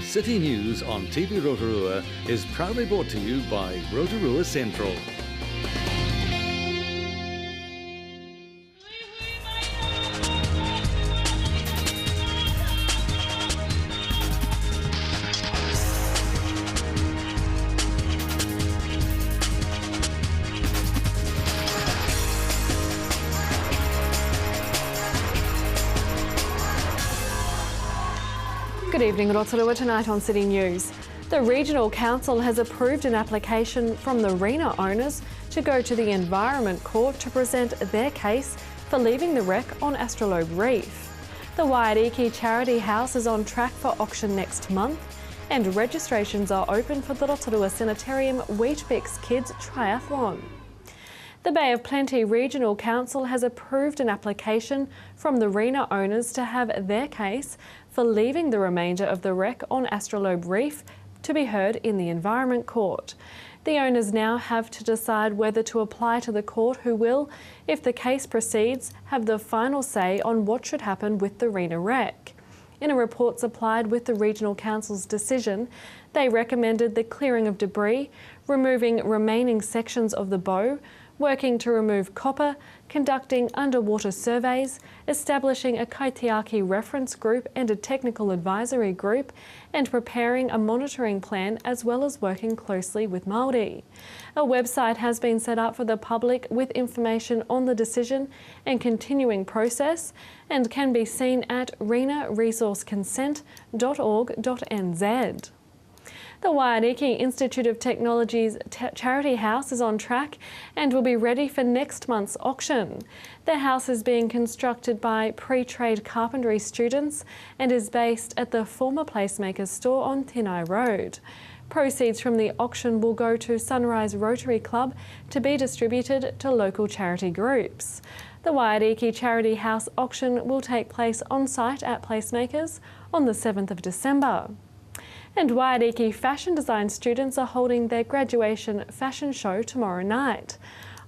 City News on TV Rotorua is proudly brought to you by Rotorua Central. Good evening, Rotorua. Tonight on City News. The Regional Council has approved an application from the arena owners to go to the Environment Court to present their case for leaving the wreck on Astrolabe Reef. The Waiariki Charity House is on track for auction next month, and registrations are open for the Rotorua Sanitarium Weet-Bix Kids Triathlon. The Bay of Plenty Regional Council has approved an application from the arena owners to have their case for leaving the remainder of the wreck on Astrolabe Reef to be heard in the Environment Court. The owners now have to decide whether to apply to the court, who will, if the case proceeds, have the final say on what should happen with the arena wreck. In a report supplied with the Regional Council's decision, they recommended the clearing of debris, removing remaining sections of the bow, working to remove copper, conducting underwater surveys, establishing a kaitiaki reference group and a technical advisory group, and preparing a monitoring plan, as well as working closely with Māori. A website has been set up for the public with information on the decision and continuing process, and can be seen at renaresourceconsent.org.nz. The Waiariki Institute of Technology's Charity House is on track and will be ready for next month's auction. The house is being constructed by pre-trade carpentry students and is based at the former Placemaker store on Tenai Road. Proceeds from the auction will go to Sunrise Rotary Club to be distributed to local charity groups. The Waiariki Charity House auction will take place on site at Placemakers on the 7th of December. And Waiariki fashion design students are holding their graduation fashion show tomorrow night.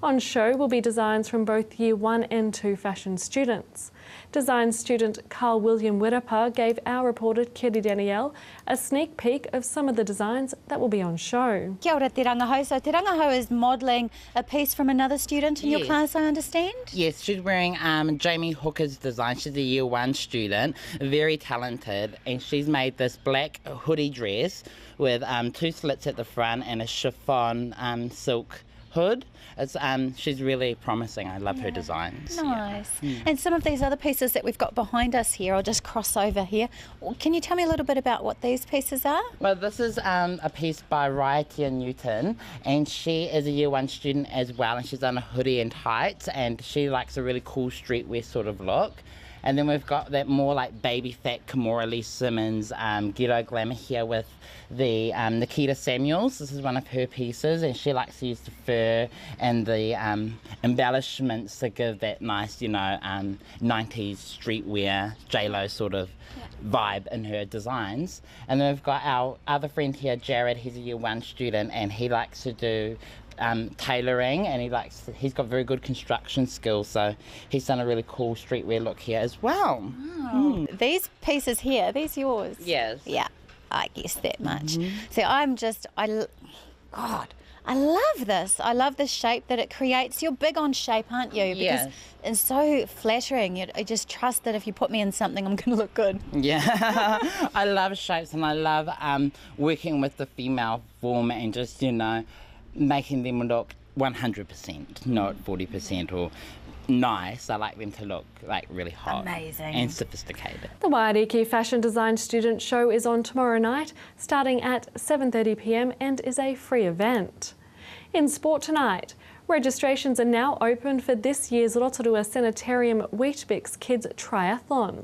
On show will be designs from both Year 1 and 2 fashion students. Design student Carl William Wirrapa gave our reporter Kiri Danielle a sneak peek of some of the designs that will be on show. Kia ora Te Rangahau. So Te Rangahau is modelling a piece from another student in your class, I understand? Yes, she's wearing Jamie Hooker's design. She's a Year 1 student, very talented, and she's made this black hoodie dress with 2 slits at the front and a chiffon silk hood. It's she's really promising. I love her designs. Nice. Yeah. And some of these other pieces that we've got behind us here, I'll just cross over here. Can you tell me a little bit about what these pieces are? Well, this is a piece by Raiatia Newton, and she is a Year 1 student as well, and she's done a hoodie and tights, and she likes a really cool streetwear sort of look. And then we've got that more like baby fat Kimora Lee Simmons ghetto glamour here with the Nikita Samuels. This is one of her pieces, and she likes to use the fur and the embellishments to give that nice, 90s streetwear, J-Lo sort of vibe in her designs. And then we've got our other friend here, Jared. He's a Year 1 student, and he likes to do tailoring, and he's got very good construction skills, so he's done a really cool streetwear look here as well. Wow. These pieces here, these yours? Yes. Yeah, I guess that much. So I love this. I love the shape that it creates. You're big on shape, aren't you? Because it's so flattering. I just trust that if you put me in something, I'm going to look good. Yeah, I love shapes, and I love working with the female form and just, making them look 100%, not 40% or nice. I like them to look like really hot. Amazing. And sophisticated. The Waiariki Fashion Design Student Show is on tomorrow night, starting at 7:30 p.m, and is a free event. In sport tonight, registrations are now open for this year's Rotorua Sanitarium Weet-Bix Kids Triathlon.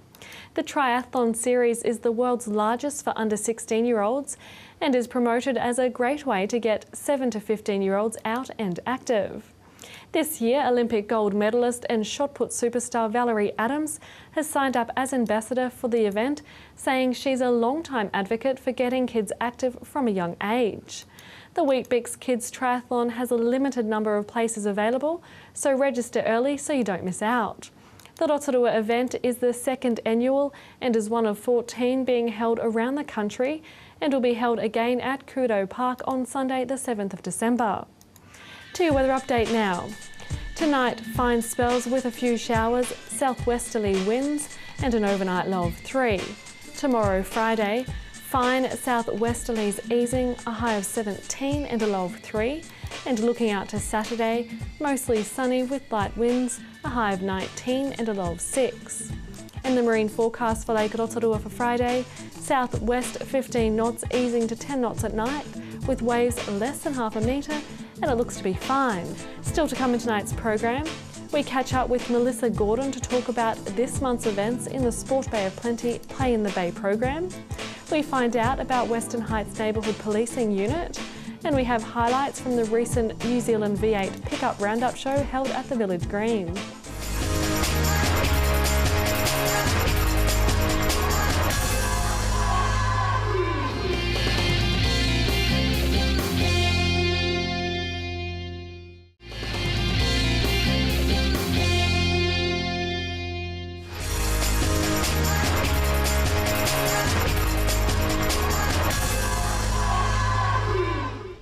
The triathlon series is the world's largest for under 16-year-olds and is promoted as a great way to get 7 to 15-year-olds out and active. This year, Olympic gold medalist and shot put superstar Valerie Adams has signed up as ambassador for the event, saying she's a long-time advocate for getting kids active from a young age. The Weet-Bix Kids Triathlon has a limited number of places available, so register early so you don't miss out. The Rotorua event is the second annual and is one of 14 being held around the country and will be held again at Kudo Park on Sunday the 7th of December. To your weather update now. Tonight, fine spells with a few showers, southwesterly winds and an overnight low of 3. Tomorrow, Friday, fine southwesterlies easing, a high of 17 and a low of 3. And looking out to Saturday, mostly sunny with light winds, a high of 19 and a low of 6. And the marine forecast for Lake Rotorua for Friday, southwest 15 knots easing to 10 knots at night, with waves less than half a metre, and it looks to be fine. Still to come in tonight's program, we catch up with Melissa Gordon to talk about this month's events in the Sport Bay of Plenty Play in the Bay program. We find out about Western Heights Neighbourhood Policing Unit, and we have highlights from the recent New Zealand V8 Pickup Roundup show held at the Village Green.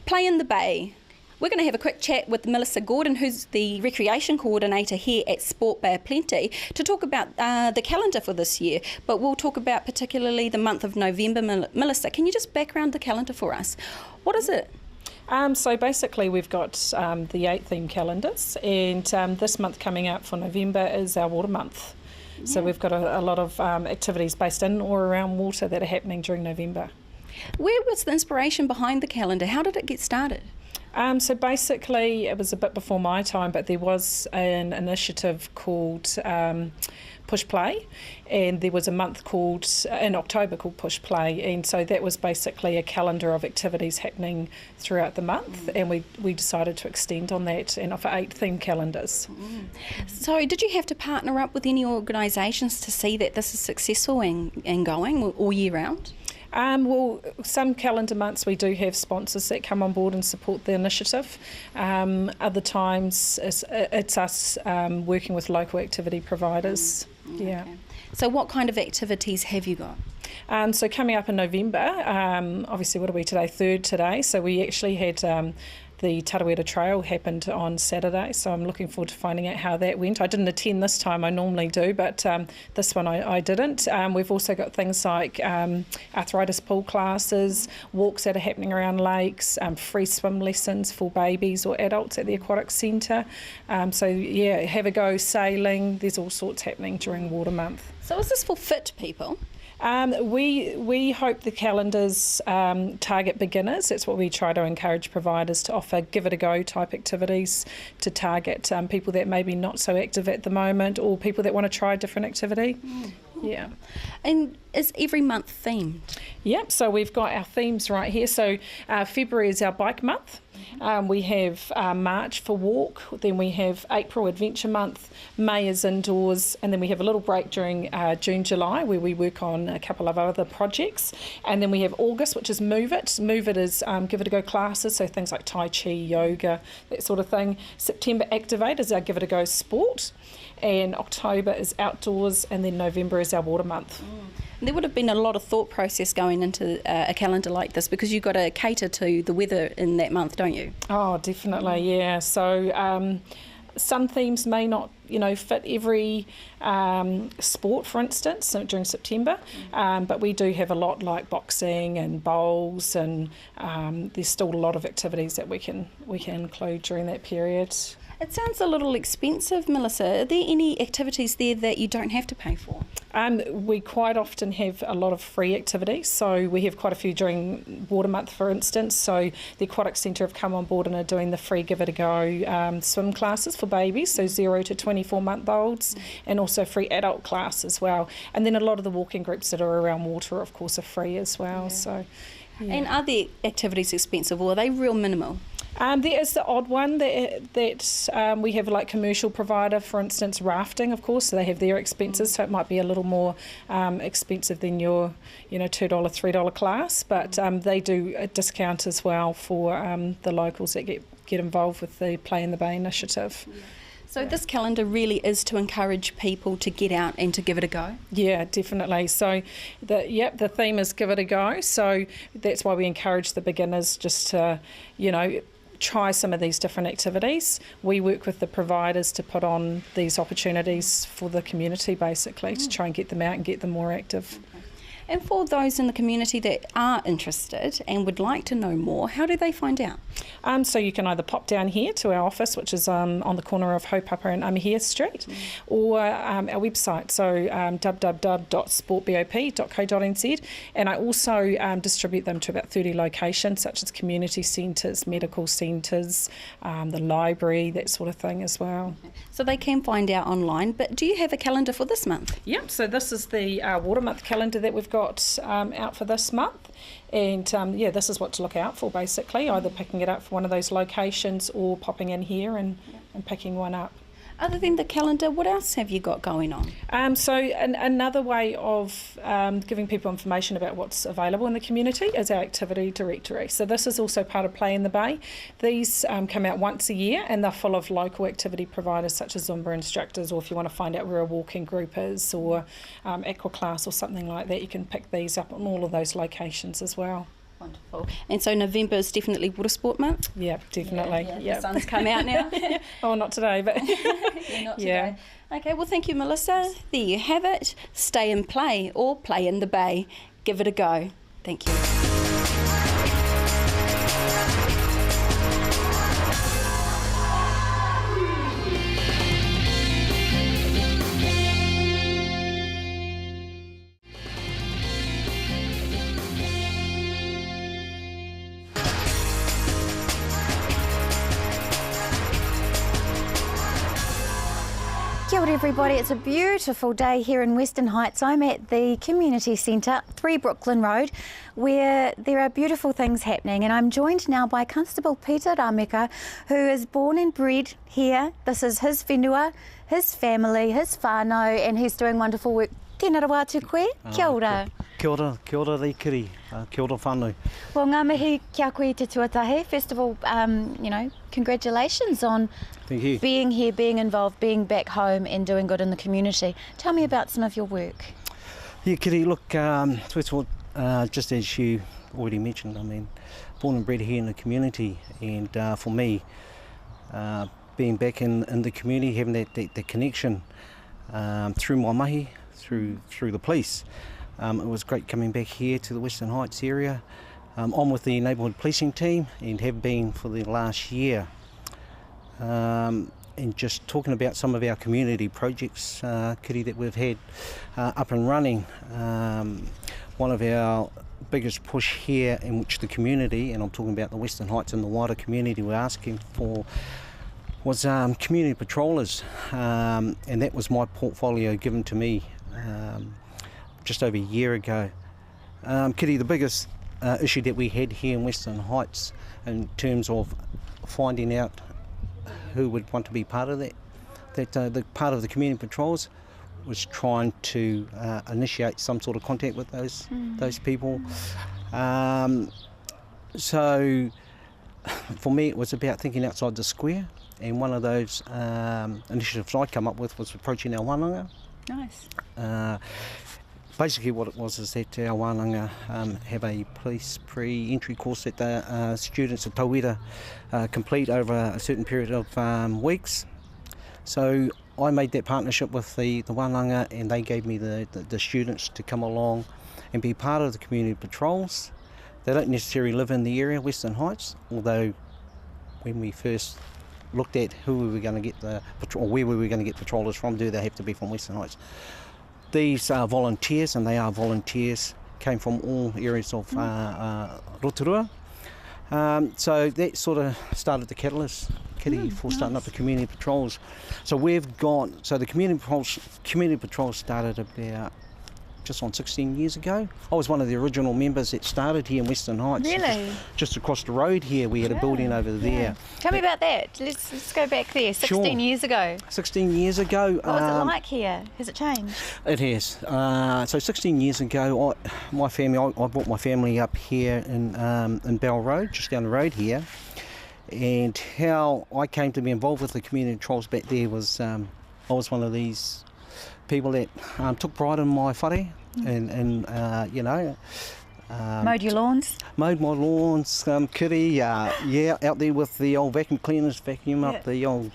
Play in the Bay. We're going to have a quick chat with Melissa Gordon, who's the Recreation Coordinator here at Sport Bay of Plenty, to talk about the calendar for this year. But we'll talk about particularly the month of November. Melissa, can you just background the calendar for us? What is it? So basically we've got the 8 theme calendars, and this month coming up for November is our water month. Yeah. So we've got a lot of activities based in or around water that are happening during November. Where was the inspiration behind the calendar? How did it get started? So basically it was a bit before my time, but there was an initiative called Push Play, and there was a month called in October called Push Play, and so that was basically a calendar of activities happening throughout the month, and we decided to extend on that and offer 8 theme calendars. So did you have to partner up with any organisations to see that this is successful and going all year round? Well, some calendar months we do have sponsors that come on board and support the initiative. Other times it's us working with local activity providers. Yeah. Okay. So what kind of activities have you got? So coming up in November, obviously what are we today? 3rd today. So we actually had the Tarawera Trail happened on Saturday, so I'm looking forward to finding out how that went. I didn't attend this time, I normally do, but this one I didn't. We've also got things like arthritis pool classes, walks that are happening around lakes, free swim lessons for babies or adults at the aquatic centre. So yeah, have a go sailing, there's all sorts happening during water month. So is this for fit people? We hope the calendars target beginners. That's what we try to encourage providers to offer give it a go type activities to target people that may be not so active at the moment, or people that want to try a different activity. Yeah. And is every month themed? Yep, so we've got our themes right here. So February is our bike month. We have March for walk, then we have April Adventure Month, May is indoors, and then we have a little break during June, July, where we work on a couple of other projects. And then we have August, which is Move It. Move It is give it a go classes, so things like Tai Chi, yoga, that sort of thing. September Activate is our give it a go sport. And October is outdoors, and then November is our water month. There would have been a lot of thought process going into a calendar like this, because you've got to cater to the weather in that month, don't you? Oh, definitely, yeah. So some themes may not, fit every sport, for instance, during September, but we do have a lot like boxing and bowls, and there's still a lot of activities that we can include during that period. It sounds a little expensive, Melissa. Are there any activities there that you don't have to pay for? We quite often have a lot of free activities, so we have quite a few during water month, for instance. So the Aquatic Centre have come on board and are doing the free give it a go swim classes for babies, so 0 to 24 month olds, and also free adult class as well. And then a lot of the walking groups that are around water, of course, are free as well. Yeah. So, yeah. And are the activities expensive, or are they real minimal? There is the odd one that we have, like commercial provider, for instance, rafting, of course, so they have their expenses, so it might be a little more expensive than your, $2, $3 class, but they do a discount as well for the locals that get involved with the Play in the Bay initiative. So this calendar really is to encourage people to get out and to give it a go? Yeah, definitely. So, the theme is give it a go. So that's why we encourage the beginners just to, try some of these different activities. We work with the providers to put on these opportunities for the community, basically, to try and get them out and get them more active. And for those in the community that are interested and would like to know more, how do they find out? So you can either pop down here to our office, which is on the corner of Haupapa and Amahia Street, or our website, so www.sportbop.co.nz. And I also distribute them to about 30 locations, such as community centres, medical centres, the library, that sort of thing as well. So they can find out online, but do you have a calendar for this month? Yep, so this is the Water Month calendar that we've got out for this month. And this is what to look out for, basically, either picking it up for one of those locations or popping in here and picking one up. Other than the calendar, what else have you got going on? Another way of giving people information about what's available in the community is our activity directory. So this is also part of Play in the Bay. These come out once a year, and they're full of local activity providers such as Zumba instructors, or if you want to find out where a walking group is, or aqua class or something like that, you can pick these up on all of those locations as well. Wonderful. And so November is definitely Water Sport Month? Yeah, definitely. The sun's come out now. Oh, not today, but not today. Okay, well, thank you, Melissa. There you have it. Stay and play, or play in the bay. Give it a go. Thank you. Kia ora everybody, it's a beautiful day here in Western Heights. I'm at the Community Centre, 3 Brooklyn Road, where there are beautiful things happening, and I'm joined now by Constable Peter Rameka, who is born and bred here. This is his whenua, his family, his whānau, and he's doing wonderful work. Tēnā rawa atu koe, kia ora. Kia ora reikiri, kia ora whānau. Well, ngā mihi kia koe te tuatahe. First of all, congratulations on Thank you. being here, being involved, being back home and doing good in the community. Tell me about some of your work. Yeah, Kitty, look, first of all, just as you already mentioned, I mean, born and bred here in the community, and for me, being back in the community, having that connection through my mahi, through the police, it was great coming back here to the Western Heights area. I'm with the neighbourhood policing team and have been for the last year. And just talking about some of our community projects, Kitty, that we've had up and running. One of our biggest push here, in which the community, and I'm talking about the Western Heights and the wider community, were asking for, was community patrollers, and that was my portfolio given to me just over a year ago. Kitty, the biggest issue that we had here in Western Heights in terms of finding out who would want to be part of the part of the community patrols was trying to initiate some sort of contact with those people. So for me it was about thinking outside the square, and one of those initiatives I come up with was approaching our wānanga. Nice. Basically what it was is that our wānanga have a police pre-entry course that the students at Tauira complete over a certain period of weeks. So I made that partnership with the wānanga, and they gave me the students to come along and be part of the community patrols. They don't necessarily live in the area, Western Heights, although when we first looked at who we were going to get or where we were going to get patrollers from, do they have to be from Western Heights? These are volunteers, and they are volunteers, came from all areas of Rotorua. So that sort of started the catalyst, Kitty, for starting up the community patrols. So the community patrols started about just on 16 years ago. I was one of the original members that started here in Western Heights. Really? Just across the road here, we had a building over there. Tell me about that. Let's go back there. 16 years ago. 16 years ago. What was it like here? Has it changed? It has. So 16 years ago, I brought my family up here in Bell Road, just down the road here, And how I came to be involved with the community patrols back there was I was one of these people that took pride in my whare and you know, Mowed your lawns? mowed my lawns, kitty, yeah, out there with the old vacuum cleaners, vacuum up the old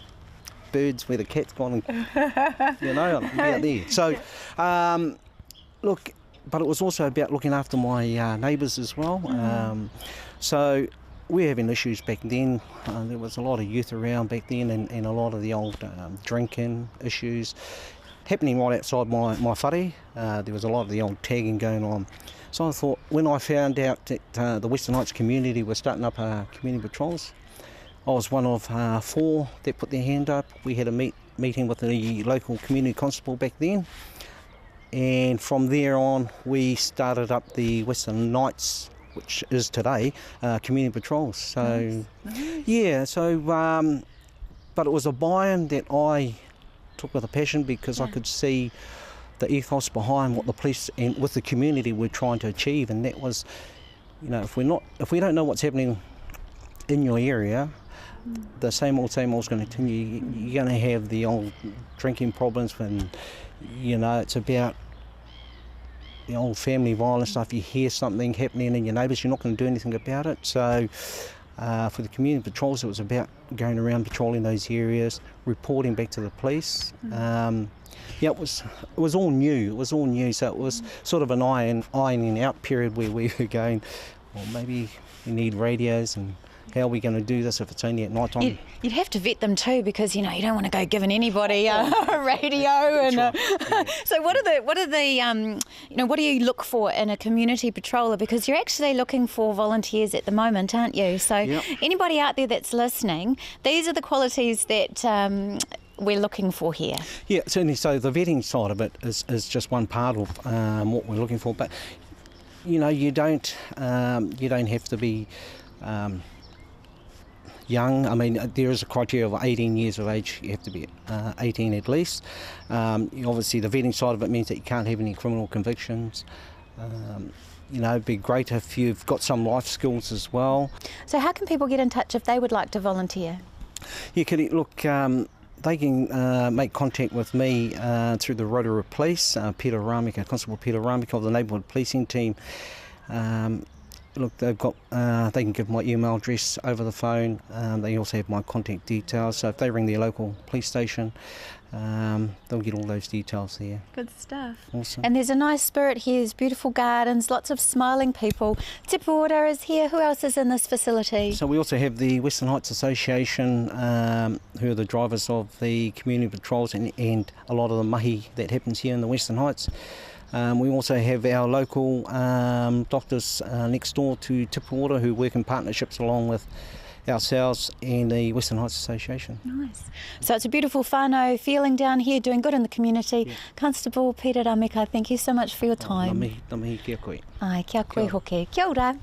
birds where the cat's gone and, you know, out there. So, look, but it was also about looking after my neighbours as well. So we're having issues back then. There was a lot of youth around back then and a lot of the old drinking issues happening right outside my whare. There was a lot of the old tagging going on. So I thought, when I found out that the Western Heights community were starting up community patrols, I was one of 4 that put their hand up. We had a meeting with the local community constable back then, and from there on we started up the Western Knights, which is today community patrols. So nice. Yeah, so but it was a buy-in that I took with a passion, because I could see the ethos behind what the police and with the community were trying to achieve, and that was, you know, if we don't know what's happening in your area, the same old is going to continue. You're going to have the old drinking problems, and you know, it's about the old family violence stuff. You hear something happening in your neighbours, you're not going to do anything about it. So for the community patrols, it was about going around patrolling those areas, reporting back to the police. Yeah, it was all new. It was all new. So it was sort of an ironing out period where we were going, well, maybe we need radios, and how are we going to do this if it's only at night time? You'd have to vet them too, because you know you don't want to go giving anybody a radio. And so what are the you know, what do you look for in a community patroller? Because you're actually looking for volunteers at the moment, aren't you? So anybody out there that's listening, these are the qualities that we're looking for here. Yeah, certainly. So the vetting side of it is just one part of what we're looking for. But you know, you don't have to be young. I mean, there is a criteria of 18 years of age. You have to be 18 at least. Obviously, the vetting side of it means that you can't have any criminal convictions. You know, it'd be great if you've got some life skills as well. So how can people get in touch if they would like to volunteer? Yeah, look, they can make contact with me through the Rotorua Police, Peter Ramika, Constable Peter Ramika of the Neighbourhood Policing Team. Look, they've got. They can give my email address over the phone. They also have my contact details. So if they ring their local police station, they'll get all those details there. Good stuff. Awesome. And there's a nice spirit here. There's beautiful gardens, lots of smiling people. Te Puora is here. Who else is in this facility? So we also have the Western Heights Association, who are the drivers of the community patrols and a lot of the mahi that happens here in the Western Heights. We also have our local doctors next door to Te Puora, who work in partnerships along with ourselves and the Western Heights Association. Nice. So it's a beautiful whānau feeling down here, doing good in the community. Yeah. Constable Peter Ramika, thank you so much for your time. Ngā mihi kia koe. Ai, kia koe hoki. Kia ora.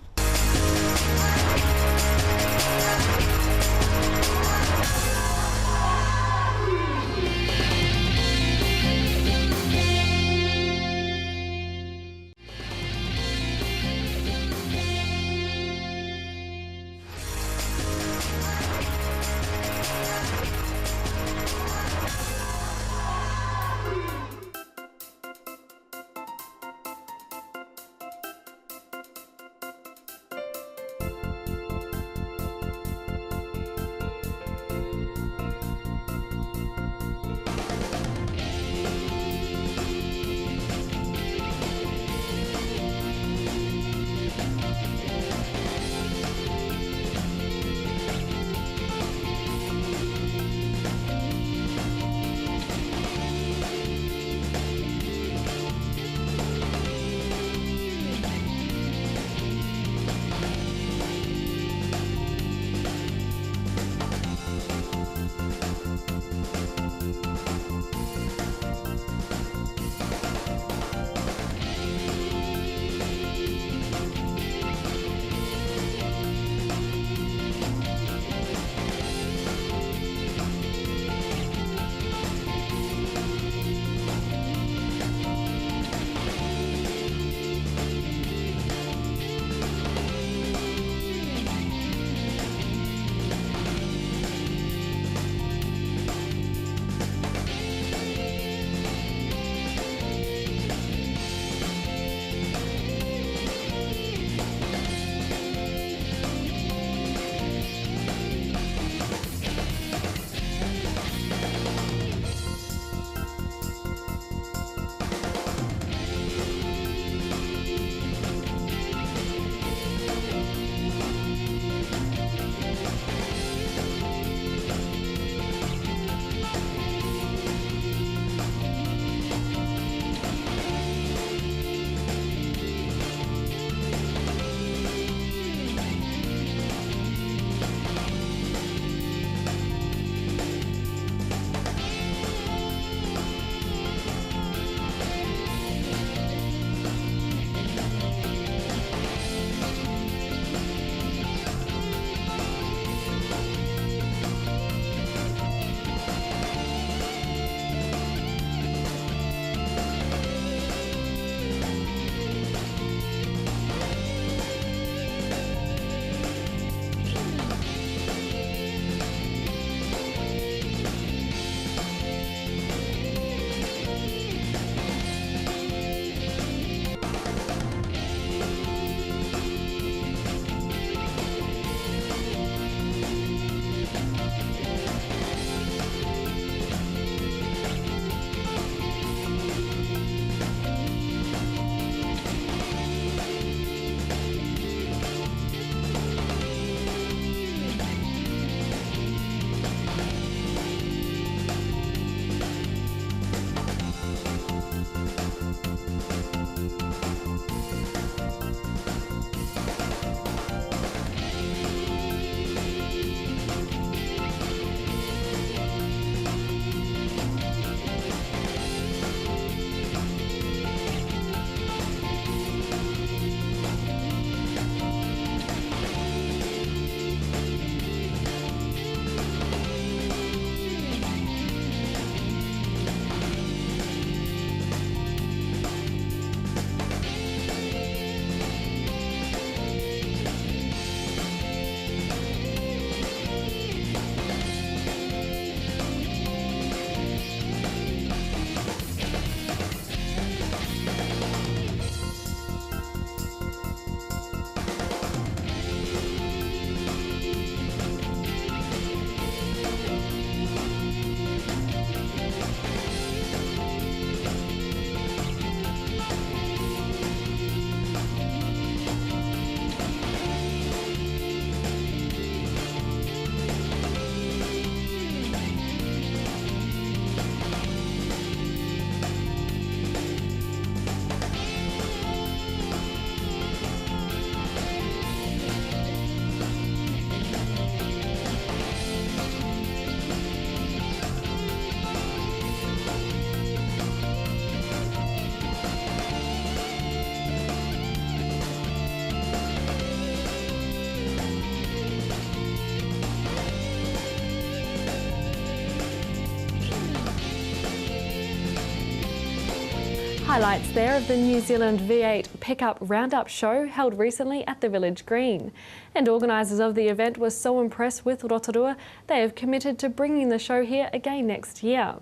Highlights there of the New Zealand V8 Pickup Roundup show held recently at the Village Green. And organisers of the event were so impressed with Rotorua, they have committed to bringing the show here again next year.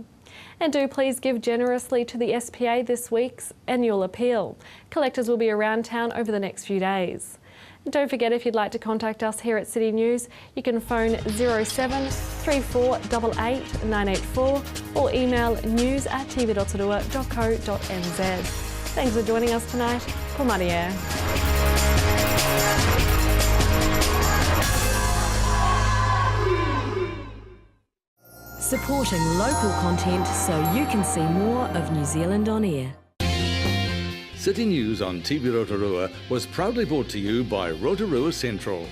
And do please give generously to the SPA this week's annual appeal. Collectors will be around town over the next few days. And don't forget, if you'd like to contact us here at City News, you can phone 07 3488 984 or email news@tv.rotorua.co.nz. Thanks for joining us tonight. Ko Maria. Supporting local content so you can see more of New Zealand on air. City News on TV Rotorua was proudly brought to you by Rotorua Central.